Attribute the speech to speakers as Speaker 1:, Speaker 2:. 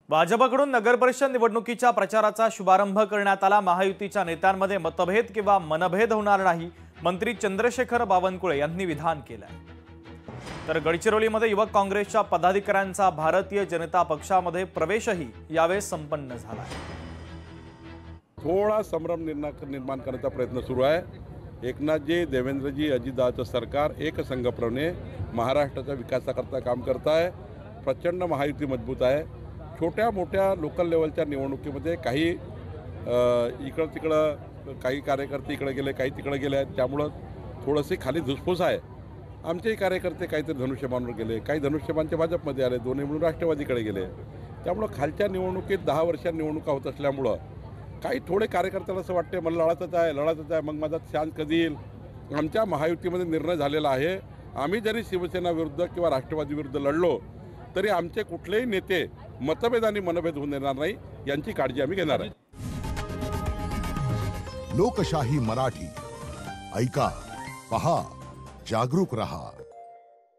Speaker 1: भाजपकडून नगरपरिषद निवडणुकीच्या प्रचाराचा शुभारंभ करण्यात आला। महायुतीच्या नेत्यांमध्ये मतभेद किंवा मनभेद होणार नाही, मंत्री चंद्रशेखर बावनकुळे यांनी विधान केलंय। तर गडचिरोलीमध्ये युवक काँग्रेसच्या पदाधिकाऱ्यांचा भारतीय जनता पक्षामध्ये प्रवेशही यावेळी संपन्न झाला।
Speaker 2: थोड़ा संभ्रम निर्माण करण्याचा प्रयत्न सुरू आहे। एकनाथजी, देवेंद्रजी, अजितदादाचं सरकार एक संघप्रमाणे महाराष्ट्राच्या विकासाकरता काम करत आहे। प्रचंड महायुती मजबूत आहे। छोट्या मोठ्या लोकल लेवलच्या निवडणुकीमध्ये काही इकडं तिकडं काही कार्यकर्ते इकडे गेले, काही तिकडे गेले आहेत, त्यामुळं थोडीशी खाली धुसफूस आहे। आमचेही कार्यकर्ते काहीतरी धनुष्यबाणवर गेले, काही धनुष्यबाणचे भाजपमध्ये आले, दोन्ही मिळून राष्ट्रवादीकडे गेले। त्यामुळं खालच्या निवडणुकीत 10 वर्षां निवडणुका होत असल्यामुळं काही थोडे कार्यकर्त्याला असं वाटते मला लढायचंच आहे, मग माझा चान्स कधी येईल। आमच्या महायुतीमध्ये निर्णय झालेला आहे, आम्ही जरी शिवसेना विरुद्ध किंवा राष्ट्रवादी विरुद्ध लढलो तरी आमचे कुठलेही नेते मतभेद आणि मनभेद होऊन देणार नाही, यांची काळजी आम्ही घेणार आहे।
Speaker 3: लोकशाही मराठी ऐका, पहा, जागरूक रहा।